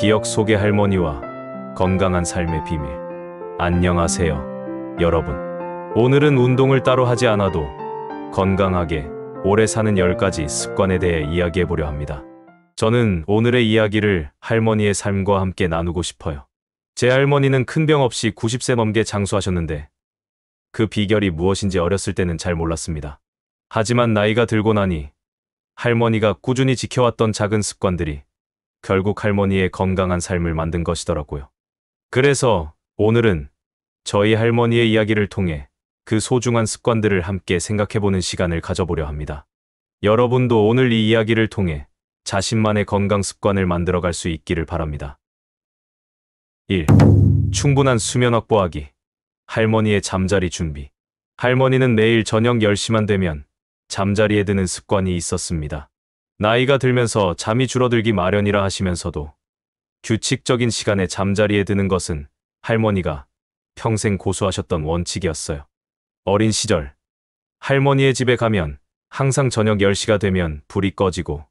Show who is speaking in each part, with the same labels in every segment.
Speaker 1: 기억 속의 할머니와 건강한 삶의 비밀. 안녕하세요, 여러분. 오늘은 운동을 따로 하지 않아도 건강하게 오래 사는 10가지 습관에 대해 이야기해보려 합니다. 저는 오늘의 이야기를 할머니의 삶과 함께 나누고 싶어요. 제 할머니는 큰 병 없이 90세 넘게 장수하셨는데 그 비결이 무엇인지 어렸을 때는 잘 몰랐습니다. 하지만 나이가 들고 나니 할머니가 꾸준히 지켜왔던 작은 습관들이 결국 할머니의 건강한 삶을 만든 것이더라고요. 그래서 오늘은 저희 할머니의 이야기를 통해 그 소중한 습관들을 함께 생각해보는 시간을 가져보려 합니다. 여러분도 오늘 이 이야기를 통해 자신만의 건강 습관을 만들어갈 수 있기를 바랍니다. 1. 충분한 수면 확보하기. 할머니의 잠자리 준비. 할머니는 매일 저녁 10시만 되면 잠자리에 드는 습관이 있었습니다. 나이가 들면서 잠이 줄어들기 마련이라 하시면서도 규칙적인 시간에 잠자리에 드는 것은 할머니가 평생 고수하셨던 원칙이었어요. 어린 시절 할머니의 집에 가면 항상 저녁 10시가 되면 불이 꺼지고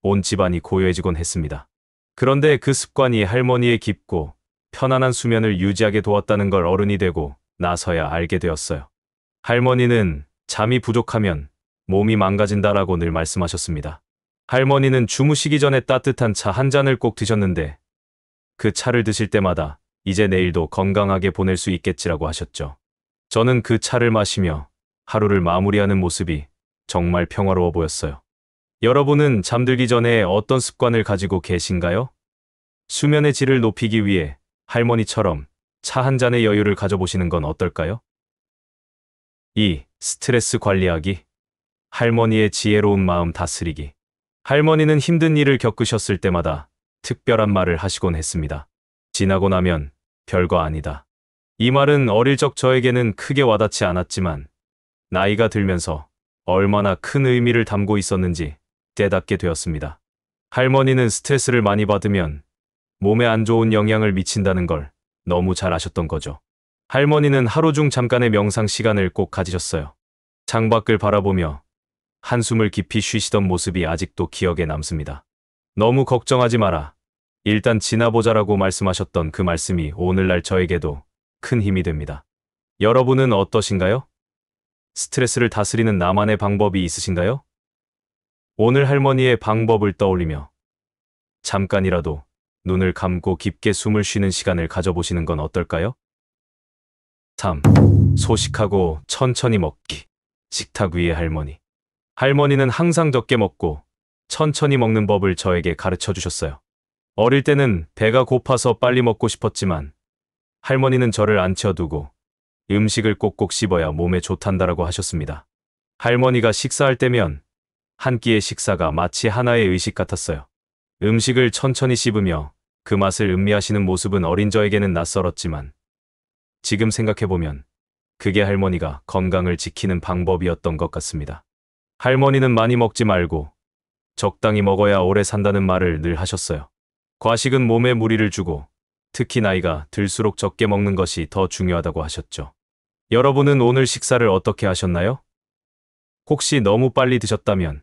Speaker 1: 온 집안이 고요해지곤 했습니다. 그런데 그 습관이 할머니의 깊고 편안한 수면을 유지하게 도왔다는 걸 어른이 되고 나서야 알게 되었어요. 할머니는 잠이 부족하면 몸이 망가진다라고 늘 말씀하셨습니다. 할머니는 주무시기 전에 따뜻한 차 한 잔을 꼭 드셨는데 그 차를 드실 때마다 이제 내일도 건강하게 보낼 수 있겠지라고 하셨죠. 저는 그 차를 마시며 하루를 마무리하는 모습이 정말 평화로워 보였어요. 여러분은 잠들기 전에 어떤 습관을 가지고 계신가요? 수면의 질을 높이기 위해 할머니처럼 차 한 잔의 여유를 가져보시는 건 어떨까요? 2. 스트레스 관리하기. 할머니의 지혜로운 마음 다스리기. 할머니는 힘든 일을 겪으셨을 때마다 특별한 말을 하시곤 했습니다. 지나고 나면 별거 아니다. 이 말은 어릴 적 저에게는 크게 와닿지 않았지만 나이가 들면서 얼마나 큰 의미를 담고 있었는지 깨닫게 되었습니다. 할머니는 스트레스를 많이 받으면 몸에 안 좋은 영향을 미친다는 걸 너무 잘 아셨던 거죠. 할머니는 하루 중 잠깐의 명상 시간을 꼭 가지셨어요. 창밖을 바라보며 한숨을 깊이 쉬시던 모습이 아직도 기억에 남습니다. 너무 걱정하지 마라. 일단 지나보자라고 말씀하셨던 그 말씀이 오늘날 저에게도 큰 힘이 됩니다. 여러분은 어떠신가요? 스트레스를 다스리는 나만의 방법이 있으신가요? 오늘 할머니의 방법을 떠올리며 잠깐이라도 눈을 감고 깊게 숨을 쉬는 시간을 가져보시는 건 어떨까요? 3. 소식하고 천천히 먹기. 식탁 위의 할머니. 할머니는 항상 적게 먹고 천천히 먹는 법을 저에게 가르쳐 주셨어요. 어릴 때는 배가 고파서 빨리 먹고 싶었지만 할머니는 저를 앉혀두고 음식을 꼭꼭 씹어야 몸에 좋단다라고 하셨습니다. 할머니가 식사할 때면 한 끼의 식사가 마치 하나의 의식 같았어요. 음식을 천천히 씹으며 그 맛을 음미하시는 모습은 어린 저에게는 낯설었지만 지금 생각해보면 그게 할머니가 건강을 지키는 방법이었던 것 같습니다. 할머니는 많이 먹지 말고 적당히 먹어야 오래 산다는 말을 늘 하셨어요. 과식은 몸에 무리를 주고 특히 나이가 들수록 적게 먹는 것이 더 중요하다고 하셨죠. 여러분은 오늘 식사를 어떻게 하셨나요? 혹시 너무 빨리 드셨다면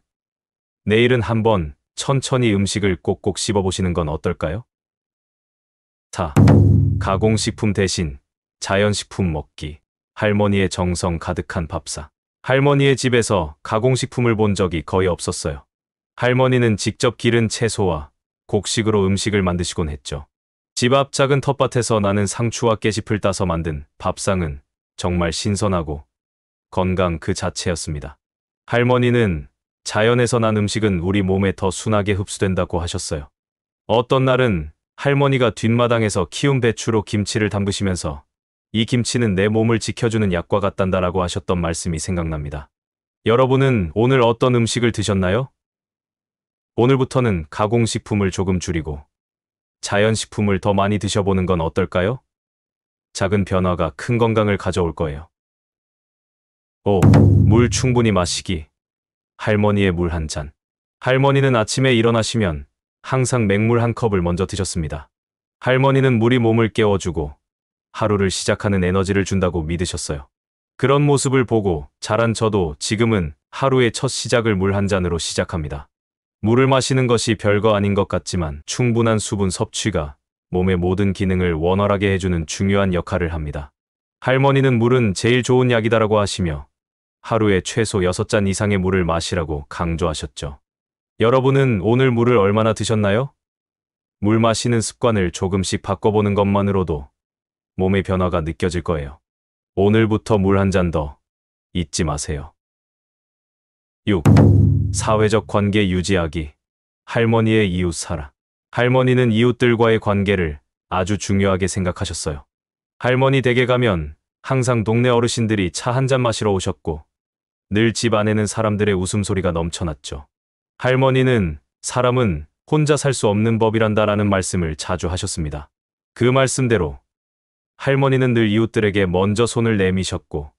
Speaker 1: 내일은 한번 천천히 음식을 꼭꼭 씹어보시는 건 어떨까요? 4. 가공식품 대신 자연식품 먹기. 할머니의 정성 가득한 밥상. 할머니의 집에서 가공식품을 본 적이 거의 없었어요. 할머니는 직접 기른 채소와 곡식으로 음식을 만드시곤 했죠. 집 앞 작은 텃밭에서 나는 상추와 깨짚을 따서 만든 밥상은 정말 신선하고 건강 그 자체였습니다. 할머니는 자연에서 난 음식은 우리 몸에 더 순하게 흡수된다고 하셨어요. 어떤 날은 할머니가 뒷마당에서 키운 배추로 김치를 담그시면서 이 김치는 내 몸을 지켜주는 약과 같단다라고 하셨던 말씀이 생각납니다. 여러분은 오늘 어떤 음식을 드셨나요? 오늘부터는 가공식품을 조금 줄이고 자연식품을 더 많이 드셔보는 건 어떨까요? 작은 변화가 큰 건강을 가져올 거예요. 5. 물 충분히 마시기. 할머니의 물 한 잔. 할머니는 아침에 일어나시면 항상 맹물 한 컵을 먼저 드셨습니다. 할머니는 물이 몸을 깨워주고 하루를 시작하는 에너지를 준다고 믿으셨어요. 그런 모습을 보고 자란 저도 지금은 하루의 첫 시작을 물 한 잔으로 시작합니다. 물을 마시는 것이 별거 아닌 것 같지만 충분한 수분 섭취가 몸의 모든 기능을 원활하게 해주는 중요한 역할을 합니다. 할머니는 물은 제일 좋은 약이다라고 하시며 하루에 최소 6잔 이상의 물을 마시라고 강조하셨죠. 여러분은 오늘 물을 얼마나 드셨나요? 물 마시는 습관을 조금씩 바꿔보는 것만으로도 몸의 변화가 느껴질 거예요. 오늘부터 물 한 잔 더 잊지 마세요. 6. 사회적 관계 유지하기. 할머니의 이웃 사랑. 할머니는 이웃들과의 관계를 아주 중요하게 생각하셨어요. 할머니 댁에 가면 항상 동네 어르신들이 차 한 잔 마시러 오셨고 늘 집 안에는 사람들의 웃음소리가 넘쳐났죠. 할머니는 사람은 혼자 살 수 없는 법이란다라는 말씀을 자주 하셨습니다. 그 말씀대로 할머니는 늘 이웃들에게 먼저 손을 내미셨고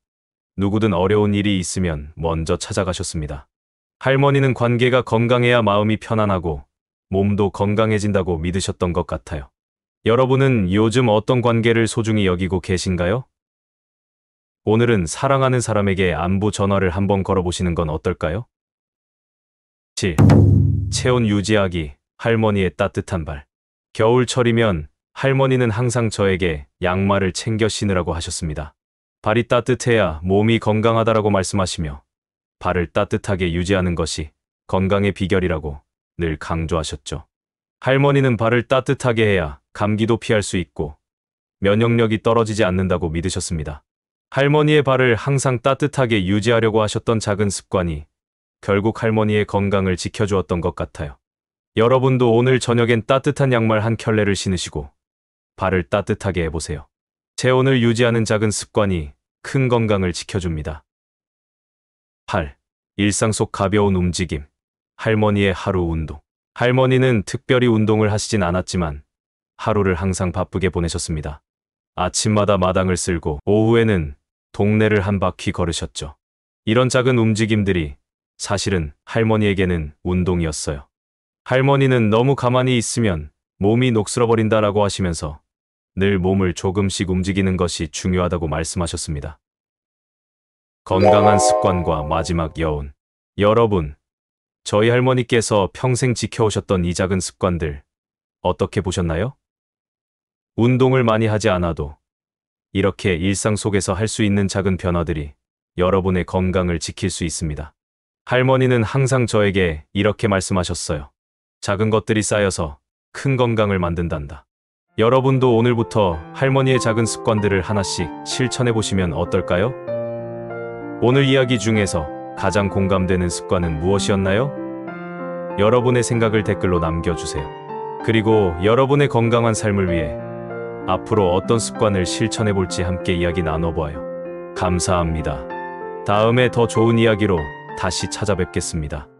Speaker 1: 누구든 어려운 일이 있으면 먼저 찾아가셨습니다. 할머니는 관계가 건강해야 마음이 편안하고 몸도 건강해진다고 믿으셨던 것 같아요. 여러분은 요즘 어떤 관계를 소중히 여기고 계신가요? 오늘은 사랑하는 사람에게 안부 전화를 한번 걸어보시는 건 어떨까요? 7. 체온 유지하기. 할머니의 따뜻한 발. 겨울철이면 할머니는 항상 저에게 양말을 챙겨 신으라고 하셨습니다. 발이 따뜻해야 몸이 건강하다라고 말씀하시며 발을 따뜻하게 유지하는 것이 건강의 비결이라고 늘 강조하셨죠. 할머니는 발을 따뜻하게 해야 감기도 피할 수 있고 면역력이 떨어지지 않는다고 믿으셨습니다. 할머니의 발을 항상 따뜻하게 유지하려고 하셨던 작은 습관이 결국 할머니의 건강을 지켜주었던 것 같아요. 여러분도 오늘 저녁엔 따뜻한 양말 한 켤레를 신으시고 발을 따뜻하게 해보세요. 체온을 유지하는 작은 습관이 큰 건강을 지켜줍니다. 8. 일상 속 가벼운 움직임. 할머니의 하루 운동. 할머니는 특별히 운동을 하시진 않았지만 하루를 항상 바쁘게 보내셨습니다. 아침마다 마당을 쓸고 오후에는 동네를 한 바퀴 걸으셨죠. 이런 작은 움직임들이 사실은 할머니에게는 운동이었어요. 할머니는 너무 가만히 있으면 몸이 녹슬어버린다라고 하시면서 늘 몸을 조금씩 움직이는 것이 중요하다고 말씀하셨습니다. 건강한 습관과 마지막 여운. 여러분, 저희 할머니께서 평생 지켜오셨던 이 작은 습관들 어떻게 보셨나요? 운동을 많이 하지 않아도 이렇게 일상 속에서 할 수 있는 작은 변화들이 여러분의 건강을 지킬 수 있습니다. 할머니는 항상 저에게 이렇게 말씀하셨어요. 작은 것들이 쌓여서 큰 건강을 만든단다. 여러분도 오늘부터 할머니의 작은 습관들을 하나씩 실천해 보시면 어떨까요? 오늘 이야기 중에서 가장 공감되는 습관은 무엇이었나요? 여러분의 생각을 댓글로 남겨주세요. 그리고 여러분의 건강한 삶을 위해 앞으로 어떤 습관을 실천해 볼지 함께 이야기 나눠봐요. 감사합니다. 다음에 더 좋은 이야기로 다시 찾아뵙겠습니다.